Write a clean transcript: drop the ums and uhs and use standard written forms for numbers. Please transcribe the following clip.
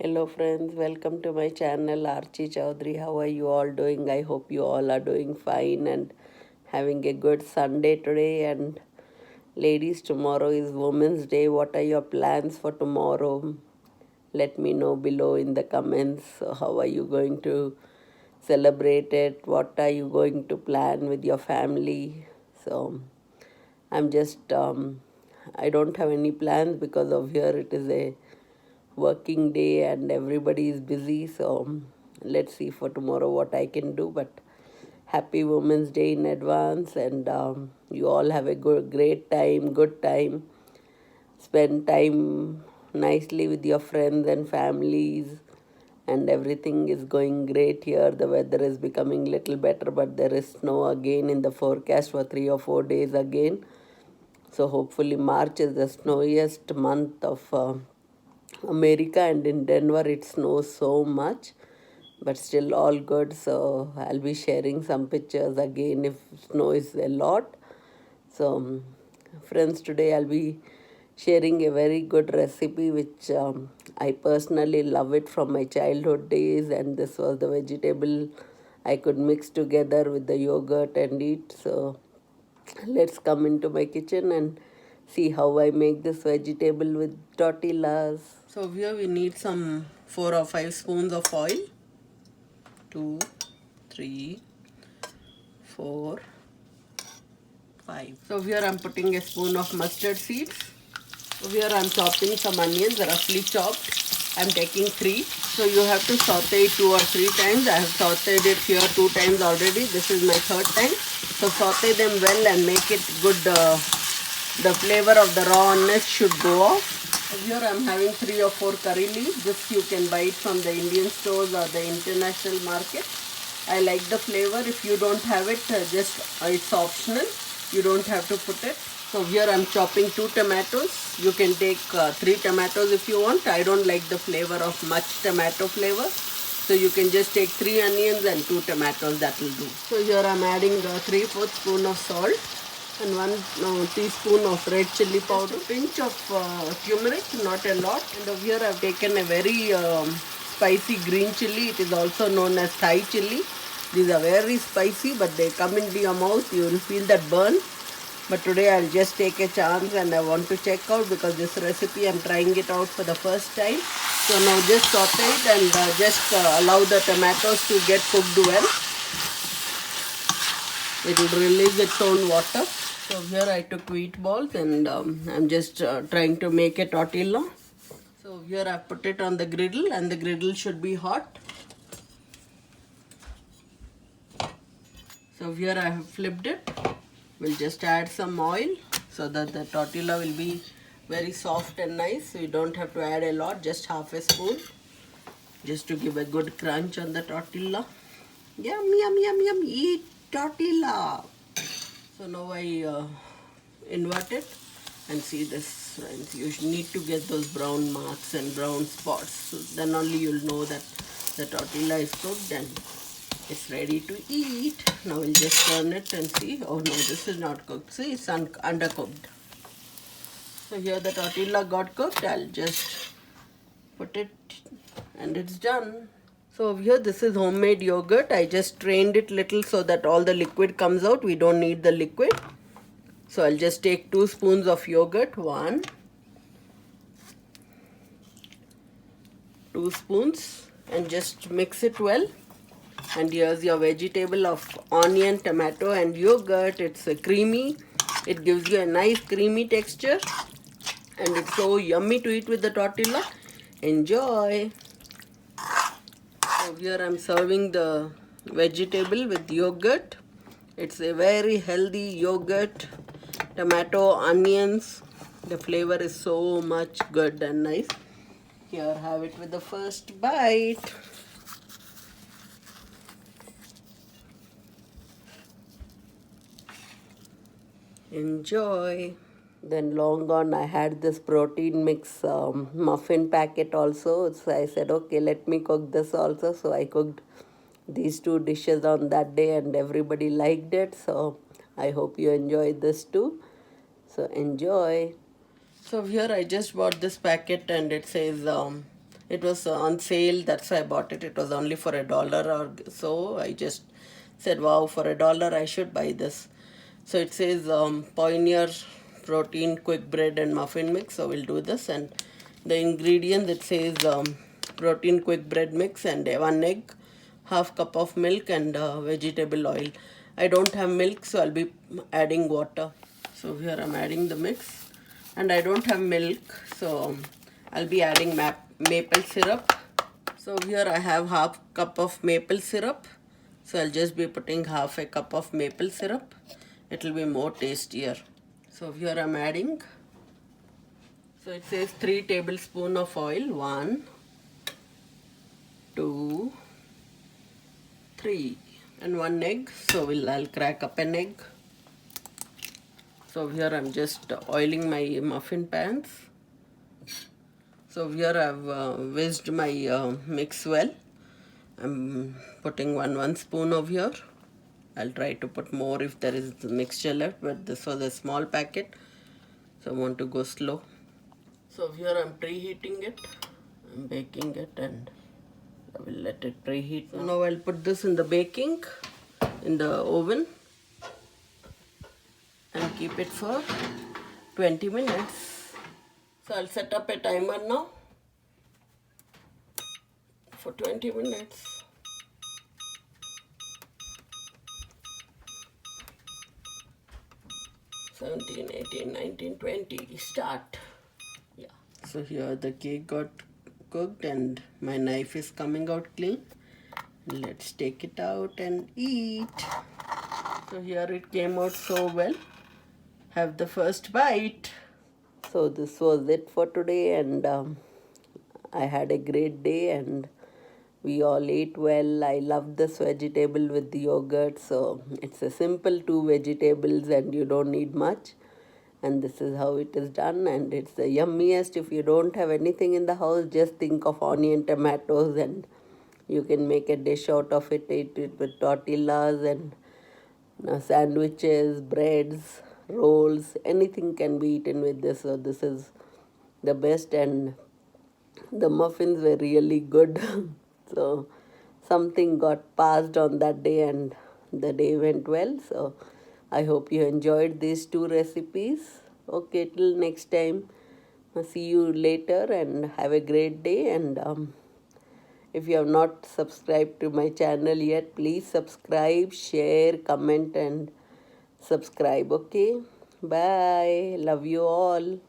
Hello friends, welcome to my channel Archie Chaudhary. How are you all doing? I hope you all are doing fine and having a good Sunday today. And ladies, tomorrow is Women's Day. What are your plans for tomorrow? Let me know below in the comments. So how are you going to celebrate it? What are you going to plan with your family? So I'm just I don't have any plans because of here it is a working day and everybody is busy. So let's see for tomorrow what I can do. But happy Women's Day in advance, and you all have a great time, good time. Spend time nicely with your friends and families, and everything is going great here. The weather is becoming little better, but there is snow again in the forecast for 3 or 4 days again. So hopefully March is the snowiest month of America, and in Denver it snows so much, but still all good. So I'll be sharing some pictures again if snow is a lot. So friends, today I'll be sharing a very good recipe which I personally love it from my childhood days, and this was the vegetable I could mix together with the yogurt and eat. So let's come into my kitchen and see how I make this vegetable with tortillas. So here we need some 4 or 5 spoons of oil. 2, 3, 4, 5. So here I'm putting a spoon of mustard seeds. So here I'm chopping some onions, roughly chopped. I'm taking 3. So you have to saute it 2 or 3 times. I have sauteed it here 2 times already. This is my third time. So saute them well and make it good. The flavor of the rawness should go off. So here I'm having 3 or 4 curry leaves. This you can buy it from the Indian stores or the international market. I like the flavor. If you don't have it, it's optional. You don't have to put it. So here I'm chopping 2 tomatoes. You can take 3 tomatoes if you want. I don't like the flavor of much tomato flavor. So you can just take 3 onions and 2 tomatoes, that will do. So here I'm adding 3/4 spoon of salt and 1 teaspoon of red chili powder, just a pinch of turmeric, not a lot. And over here I've taken a very spicy green chili. It is also known as Thai chili. These are very spicy, but they come into your mouth. You will feel that burn. But today I'll just take a chance and I want to check out because this recipe I'm trying it out for the first time. So now just saute it and just allow the tomatoes to get cooked well. It will release its own water. So here I took wheat balls and I'm just trying to make a tortilla. So here I put it on the griddle and the griddle should be hot. So here I have flipped it. We'll just add some oil so that the tortilla will be very soft and nice. So you don't have to add a lot, just half a spoon, just to give a good crunch on the tortilla. Yum, yum, yum, yum, eat tortilla. So now I invert it and see this, friends. You need to get those brown marks and brown spots. So then only you'll know that the tortilla is cooked and it's ready to eat. Now we'll just turn it and see. Oh no, this is not cooked. See, it's undercooked. So here the tortilla got cooked. I'll just put it and it's done. So here this is homemade yogurt. I just strained it little so that all the liquid comes out. We don't need the liquid. So I'll just take 2 spoons of yogurt. 1, 2 spoons, and just mix it well. And here's your vegetable of onion, tomato and yogurt. It's creamy. It gives you a nice creamy texture. And it's so yummy to eat with the tortilla. Enjoy. So here I'm serving the vegetable with yogurt. It's a very healthy yogurt. Tomato, onions. The flavor is so much good and nice. Here, have it with the first bite. Enjoy. Then long gone I had this protein mix muffin packet also. So I said, okay, let me cook this also. So I cooked these 2 dishes on that day and everybody liked it. So I hope you enjoyed this too. So enjoy. So here I just bought this packet and it says It was on sale, that's why I bought it. It was only for $1 or so. I just said, wow, for $1 I should buy this. So it says Pioneer protein quick bread and muffin mix. So we'll do this, and the ingredients, it says protein quick bread mix and 1 egg, half cup of milk, and vegetable oil. I don't have milk, so I'll be adding water. So here I'm adding the mix, and I don't have milk, so I'll be adding maple syrup. So here I have half cup of maple syrup. So I'll just be putting half a cup of maple syrup. It will be more tastier. So here I'm adding. So it says 3 tablespoons of oil. 1, 2, 3, and 1 egg. So I'll crack up an egg. So here I'm just oiling my muffin pans. So here I've whisked my mix well. I'm putting one spoon over here. I'll try to put more if there is mixture left, but this was a small packet, so I want to go slow. So here I'm preheating it. I'm baking it, and I will let it preheat. So now I'll put this in the baking in the oven and keep it for 20 minutes. So I'll set up a timer now for 20 minutes. 17, 18, 19, 20, start. Yeah. So here the cake got cooked and my knife is coming out clean. Let's take it out and eat. So here it came out so well. Have the first bite. So this was it for today, and I had a great day and we all ate well. I love this vegetable with the yogurt. So it's a simple 2 vegetables and you don't need much. And this is how it is done, and it's the yummiest. If you don't have anything in the house, just think of onion, tomatoes, and you can make a dish out of it. Eat it with tortillas and sandwiches, breads, rolls. Anything can be eaten with this. So this is the best, and the muffins were really good. So something got passed on that day and the day went well. So I hope you enjoyed these 2 recipes. Okay, till next time. I'll see you later and have a great day. And if you have not subscribed to my channel yet, please subscribe, share, comment, and subscribe. Okay, bye. Love you all.